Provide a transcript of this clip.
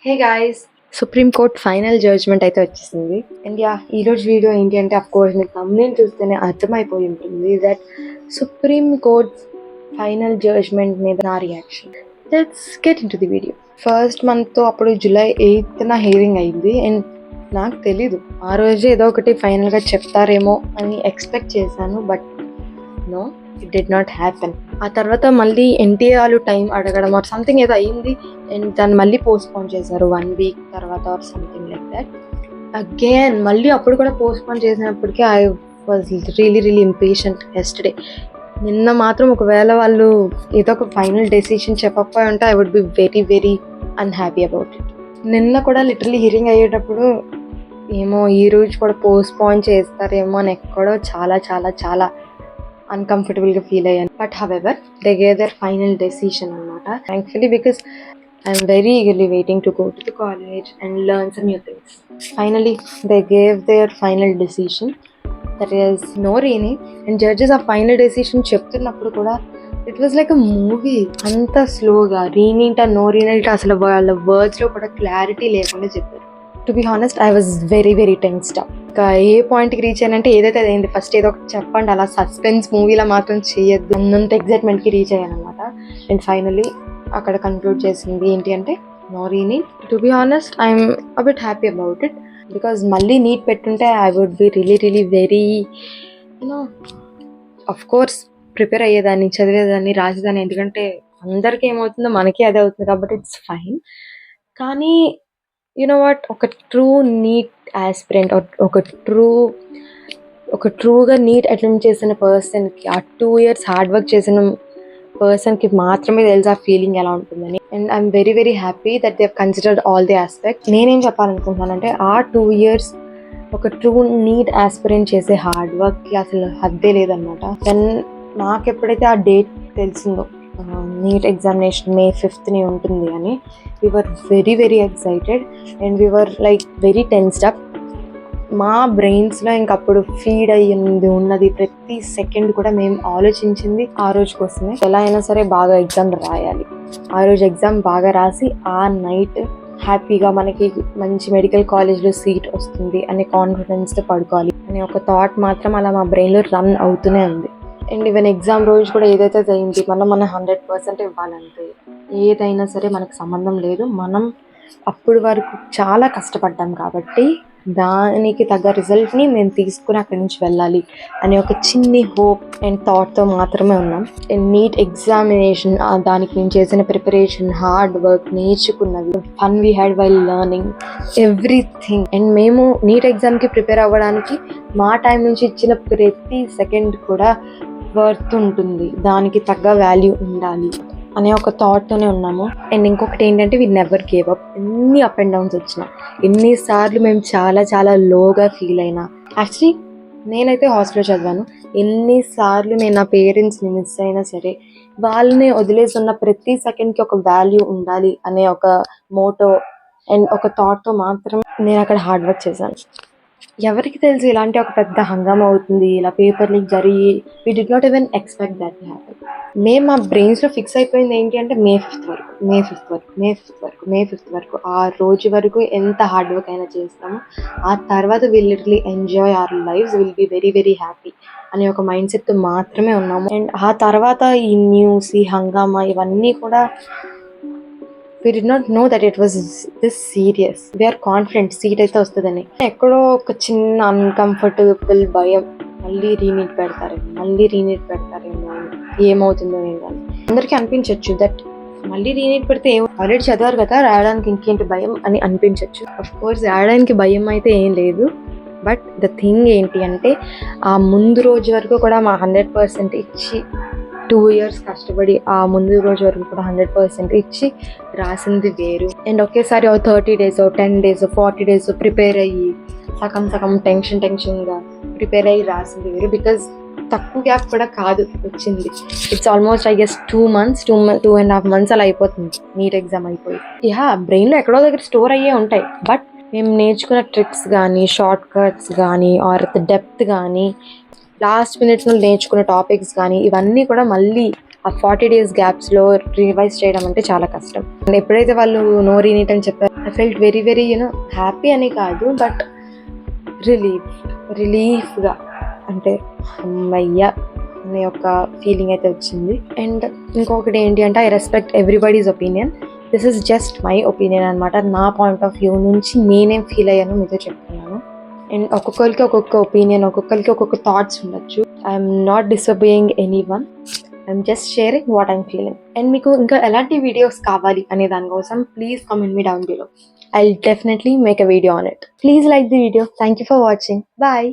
హే guys, supreme court final judgement అయితే వచ్చేసింది. And ఈరోజు వీడియో ఏంటి అంటే అఫ్కోర్స్ మీకు thumbnail చూస్తేనే అర్థమైపోయి ఉంటుంది that supreme court final judgement మీద నా reaction. Let's get into the video. First మంత్తో అప్పుడు July 8th హియరింగ్ అయింది. అండ్ నాకు తెలీదు, ఆ రోజే ఏదో ఒకటి ఫైనల్గా చెప్తారేమో అని ఎక్స్పెక్ట్ చేశాను. But no, it did not happen. ఆ తర్వాత మళ్ళీ ఎన్టీఆర్ టైం అడగడం ఆర్ సంథింగ్ ఏదో అయింది. అండ్ దాన్ని మళ్ళీ పోస్ట్పోన్ చేశారు 1 week తర్వాత or something like that. Again మళ్ళీ అప్పుడు కూడా పోస్ట్పోన్ చేసినప్పటికీ I was really impatient yesterday. నిన్న మాత్రం ఒకవేళ వాళ్ళు ఏదో ఒక ఫైనల్ డెసిషన్ చెప్పకపోయి ఉంటే I would be very unhappy about it. నిన్న కూడా లిటరలీ హియరింగ్ అయ్యేటప్పుడు ఏమో ఈ రోజు కూడా పోస్ట్పోన్ చేస్తారేమో అని ఎక్కడో చాలా uncomfortableగా ఫీల్ అయ్యాను. But however they gave their final decision అనమాట. Thankfully because I'm very eagerly waiting to go to the college and learn some new things. Finally they gave their final decision, that is no rename. And judges ఆ final decision చెప్తున్నప్పుడు కూడా it was like a movie. అంత స్లోగా re-NEET no re-NEET అసలు వాళ్ళ వర్డ్స్లో కూడా clarity లేకుండా చెప్పారు. To be honest I was very tensed up. ఇంకా ఏ పాయింట్కి రీచ్ అయ్యానంటే ఏదైతే అయింది ఫస్ట్ ఏదో ఒకటి చెప్పండి, అలా సస్పెన్స్ మూవీలా మాత్రం చేయొద్దు అన్నంత ఎగ్జైట్మెంట్కి రీచ్ అయ్యాను అనమాట. అండ్ ఫైనలీ అక్కడ కన్క్లూడ్ చేసింది ఏంటి అంటే no reNEET. To be honest I'm a bit happy about it because మళ్ళీ నీట్ పెట్టుంటే I would be really very you know of course prepare అయ్యేదాన్ని, చదివేదాన్ని, రాసేదాన్ని. ఎందుకంటే అందరికీ ఏమవుతుందో మనకి అదే అవుతుంది కాబట్టి ఇట్స్ ఫైన్. కానీ యూనో వాట్, ఒక ట్రూ నీట్ ఆస్పిరెంట్, ఒక ట్రూగా నీట్ అటెంప్ట్ చేసిన పర్సన్కి, ఆ 2 years హార్డ్ వర్క్ చేసిన పర్సన్కి మాత్రమే తెలుసు ఆ ఫీలింగ్ ఎలా ఉంటుందని. And I'm very happy that they have considered all the aspect. నేనేం చెప్పాలనుకుంటున్నానంటే ఆ 2 years ఒక ట్రూ నీట్ ఆస్పిరెంట్ చేసే హార్డ్ వర్క్కి అసలు హద్దే లేదనమాట. దెన్ నాకు ఎప్పుడైతే ఆ డేట్ తెలిసిందో నీట్ ఎగ్జామినేషన్ May 5th ఉంటుంది అని, we were very excited and we were like very tensed up. మా బ్రెయిన్స్లో ఇంకప్పుడు ఫీడ్ అయ్యింది ఉన్నది ప్రతి సెకండ్ కూడా మేము ఆలోచించింది ఆ రోజు కోసమే. ఎలా అయినా సరే బాగా ఎగ్జామ్ రాయాలి, ఆ రోజు ఎగ్జామ్ బాగా రాసి ఆ నైట్ హ్యాపీగా మనకి మంచి మెడికల్ కాలేజ్లో సీట్ వస్తుంది అనే కాన్ఫిడెన్స్తో పడుకోవాలి అనే ఒక థాట్ మాత్రం అలా మా బ్రెయిన్లో రన్ అవుతూనే ఉంది. అండ్ ఈవెన్ ఎగ్జామ్ రోజు కూడా ఏదైతే అయింది మనం 100% ఇవ్వాలంటే ఏదైనా సరే మనకు సంబంధం లేదు. మనం అప్పుడు వరకు చాలా కష్టపడ్డాం కాబట్టి దానికి తగ్గ రిజల్ట్ని మేము తీసుకుని అక్కడి నుంచి వెళ్ళాలి అనే ఒక చిన్ని హోప్ అండ్ థాట్తో మాత్రమే ఉన్నాం. అండ్ నీట్ ఎగ్జామినేషన్, దానికి మేము చేసిన ప్రిపరేషన్, హార్డ్ వర్క్, నేర్చుకున్నది, fun we had while learning everything. And మేము నీట్ ఎగ్జామ్కి ప్రిపేర్ అవ్వడానికి మా టైం నుంచి ఇచ్చిన ప్రతి సెకండ్ కూడా వర్త్ ఉంటుంది, దానికి తగ్గ వాల్యూ ఉండాలి అనే ఒక థాట్తోనే ఉన్నాము. అండ్ ఇంకొకటి ఏంటంటే వి నెవర్ గేవ్ అప్. ఎన్ని అప్ అండ్ డౌన్స్ వచ్చినా, ఎన్నిసార్లు మేము చాలా లోగా ఫీల్ అయినా, యాక్చువల్లీ నేనైతే హాస్టల్లో చదివాను, ఎన్నిసార్లు నేను నా పేరెంట్స్ని మిస్ అయినా సరే వాళ్ళని వదిలేసి ఉన్న ప్రతి సెకండ్కి ఒక వాల్యూ ఉండాలి అనే ఒక మోటో అండ్ ఒక థాట్తో మాత్రం నేను అక్కడ హార్డ్ వర్క్ చేశాను. ఎవరికి తెలుసు ఇలాంటి ఒక పెద్ద హంగామా అవుతుంది, ఇలా పేపర్ లీక్ జరిగి we did not even expect that to happen. మేము మా బ్రెయిన్స్లో ఫిక్స్ అయిపోయింది ఏంటి అంటే May 5th వరకు ఆ రోజు వరకు ఎంత హార్డ్ వర్క్ అయినా చేస్తాము, ఆ తర్వాత will literally enjoy our lives, will be very happy అనే ఒక మైండ్ సెట్తో మాత్రమే ఉన్నాము. అండ్ ఆ తర్వాత ఈ న్యూస్, ఈ హంగామా ఇవన్నీ కూడా we did not know that it was this serious. We are confident seat అయితే వస్తుందని. ఎక్కడో ఒక చిన్న అన్కంఫర్టబుల్ భయం, మళ్ళీ రీనీట్ పెడతారేమో, ఏమవుతుందో ఏంటని అందరికీ అనిపించవచ్చు. దట్ మళ్ళీ రీనీట్ పెడితే ఆల్రెడీ చదివారు కదా, రాయడానికి ఇంకేంటి భయం అని అనిపించవచ్చు. అఫ్ కోర్స్ రాయడానికి భయం అయితే ఏం లేదు. బట్ ద థింగ్ ఏంటి అంటే ఆ ముందు రోజు వరకు కూడా మా 100% ఇచ్చి 2 years కష్టపడి ఆ ముందు రోజు వరకు కూడా 100% ఇచ్చి రాసింది వేరు. అండ్ ఒకేసారి 30 days 10 days 40 days ప్రిపేర్ అయ్యి సగం టెన్షన్గా ప్రిపేర్ అయ్యి రాసింది వేరు. బికాజ్ తక్కువ గ్యాప్ కూడా కాదు వచ్చింది. It's almost I guess 2 months 2.5 months అలా అయిపోతుంది నీట్ ఎగ్జామ్ అయిపోయి. బ్రెయిన్లో ఎక్కడో దగ్గర స్టోర్ అయ్యే ఉంటాయి. బట్ మేము నేర్చుకున్న ట్రిక్స్ కానీ, షార్ట్ కట్స్ కానీ, ఆర్ డెప్త్ కానీ, లాస్ట్ మినిట్లో నేర్చుకున్న టాపిక్స్ కానీ, ఇవన్నీ కూడా మళ్ళీ ఆ 40 days గ్యాప్స్లో రివైజ్ చేయడం అంటే చాలా కష్టం. అండ్ ఎప్పుడైతే వాళ్ళు నో రీనీట్ అని చెప్పారు, I felt very very happy అని కాదు, బట్ రిలీఫ్గా, అంటే అమ్మయ్య అనే ఒక ఫీలింగ్ అయితే వచ్చింది. అండ్ ఇంకొకటి ఏంటి అంటే, I respect everybody's opinion. This is just my opinion అనమాట. నా పాయింట్ ఆఫ్ వ్యూ నుంచి నేనేం ఫీల్ అయ్యానో మీతో చెప్తున్నాను. అండ్ ఒక్కొక్కరికి ఒక్కొక్క ఒపీనియన్, ఒక్కొక్కరికి ఒక్కొక్క థాట్స్ ఉండొచ్చు. I'm not డిసోబేయింగ్ any one, I'm just sharing what I'm feeling. And మీకు ఇంకా ఎలాంటి వీడియోస్ కావాలి అనే దానికోసం please comment me down below. I'll definitely make a video on it. Please like the video. Thank you for watching. Bye.